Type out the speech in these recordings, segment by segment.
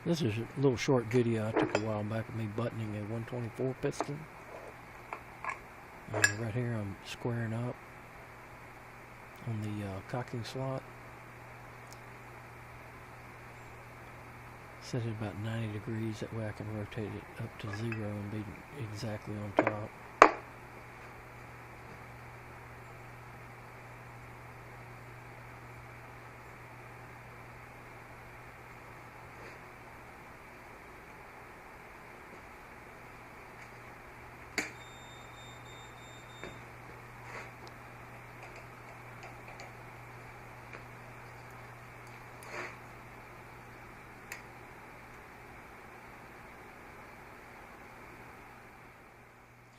This is a little short video I took a while back of me buttoning a 124 piston. Right here I'm squaring up on the cocking slot. Set it about 90 degrees, that way I can rotate it up to 0 and be exactly on top.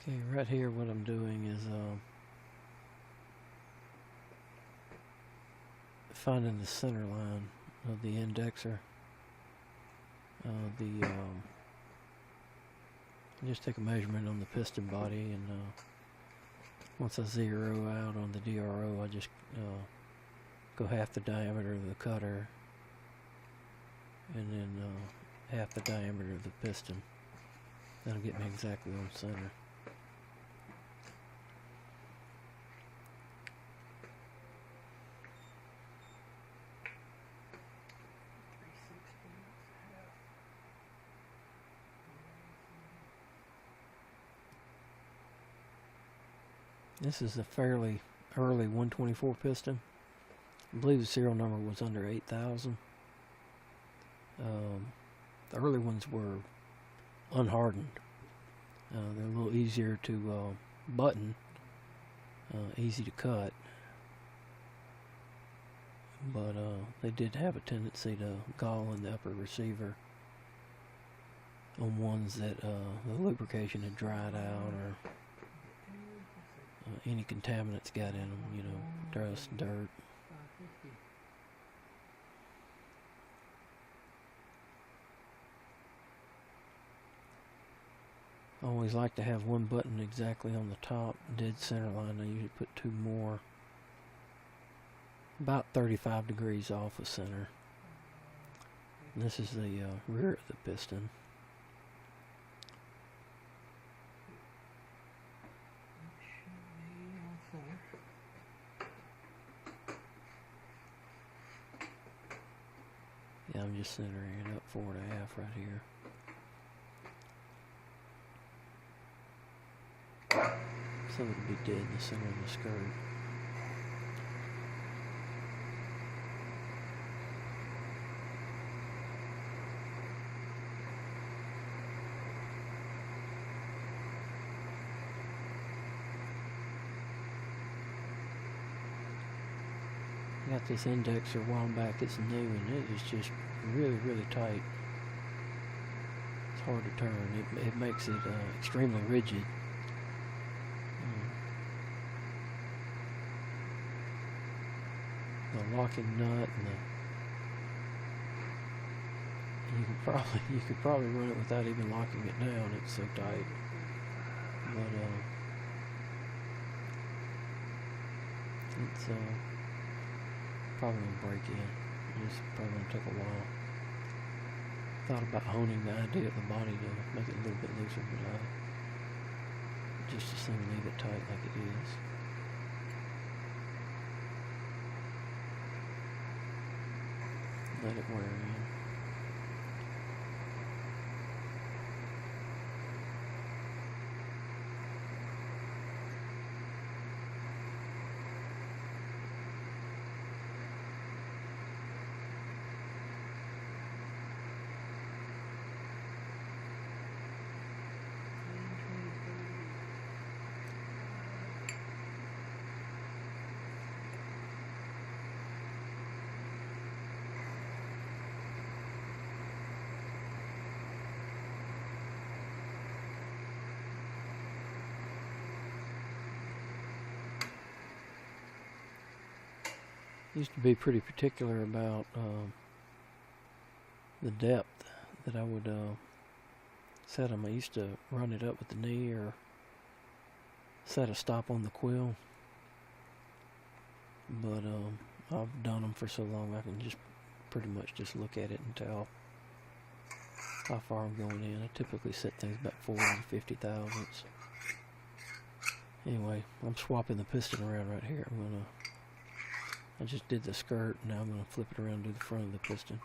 Okay, right here what I'm doing is finding the center line of the indexer. Just take a measurement on the piston body, and once I zero out on the DRO, I just go half the diameter of the cutter and then half the diameter of the piston. That'll get me exactly on center. This is a fairly early 124 piston. I believe the serial number was under 8,000. The early ones were unhardened. They're a little easier to button, easy to cut, but they did have a tendency to gall in the upper receiver on ones that the lubrication had dried out, or any contaminants got in them, you know, dust, dirt. I always like to have one button exactly on the top, dead center line. I usually put two more, about 35 degrees off of center. And this is the rear of the piston. Yeah, I'm just centering it up 4.5 right here. So it'll be dead in the center of the skirt. I got this indexer wound back, it's new, and it is just really, really tight. It's hard to turn. It makes it extremely rigid. The locking nut and you could probably run it without even locking it down. It's so tight. But it's probably gonna break in. It's probably gonna take a while. Thought about honing the idea of the body to make it a little bit looser, but I just as soon leave it tight like it is. Let it wear in. Used to be pretty particular about the depth that I would set them. I used to run it up with the knee or set a stop on the quill, but I've done them for so long I can just pretty much just look at it and tell. how far I'm going in. I typically set things about 40 to 50 thousandths. Anyway, I'm swapping the piston around right here. I just did the skirt, now I'm gonna flip it around and do the front of the piston.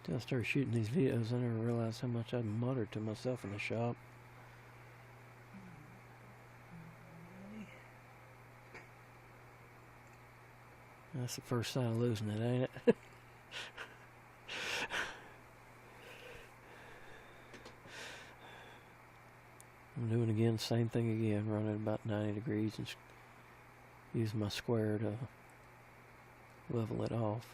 Until I started shooting these videos, I never realized how much I muttered to myself in the shop. That's the first sign of losing it, ain't it? I'm doing again, same thing again, running at about 90 degrees and use my square to level it off.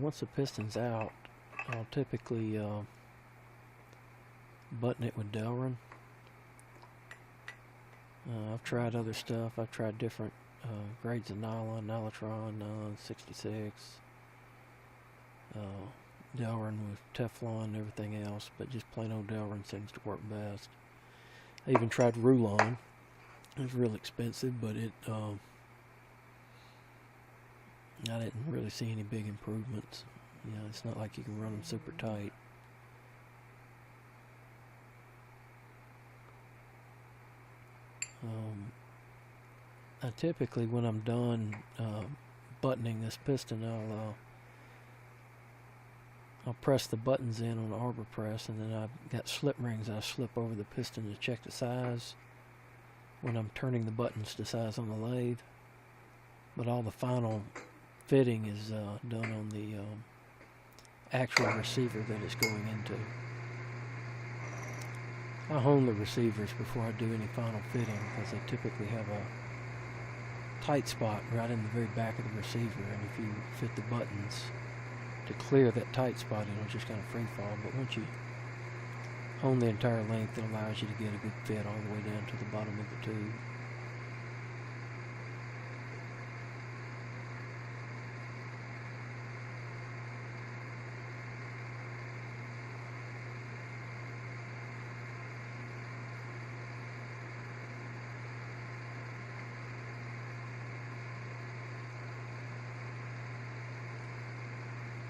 Once the piston's out, I'll typically button it with Delrin. I've tried other stuff. I've tried different grades of nylon, Nylotron, nylon 66, Delrin with Teflon and everything else, but just plain old Delrin seems to work best. I even tried Rulon. It was real expensive, but I didn't really see any big improvements. You know, it's not like you can run them super tight. I typically, when I'm done buttoning this piston, I'll press the buttons in on the arbor press, and then I've got slip rings I slip over the piston to check the size when I'm turning the buttons to size on the lathe. But all the final fitting is done on the actual receiver that it's going into. I hone the receivers before I do any final fitting, because they typically have a tight spot right in the very back of the receiver, and if you fit the buttons to clear that tight spot, it'll just kind of free fall. But once you hone the entire length, it allows you to get a good fit all the way down to the bottom of the tube.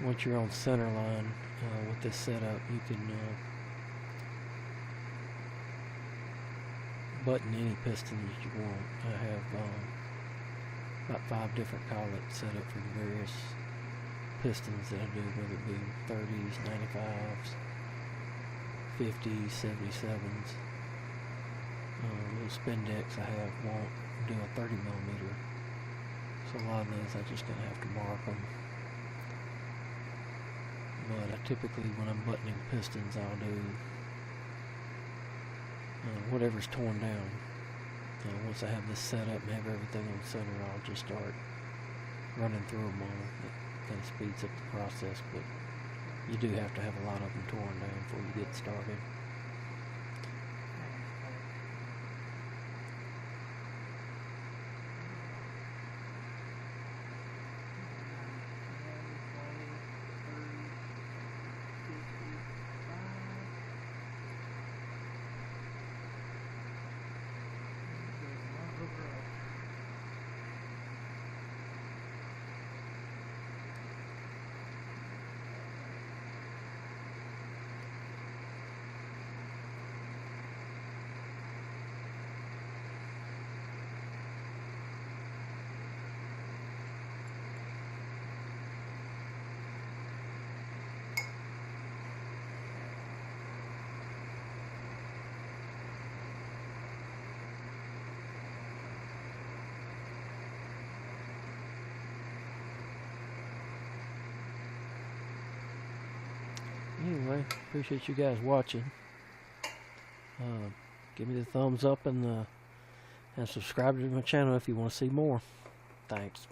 Once you're on center line with this setup, you can button any piston that you want. I have about 5 different collets set up for the various pistons that I do, whether it be 30s, 95s, 50s, 77s. Little spin decks I have won't do a 30 millimeter, so a lot of those I just gonna have to mark them. But typically, when I'm buttoning pistons, I'll do whatever's torn down. Once I have this set up and have everything on center, I'll just start running through them all. It kind of speeds up the process, but you do have to have a lot of them torn down before you get started. Anyway, appreciate you guys watching. give me the thumbs up and subscribe to my channel if you want to see more. Thanks.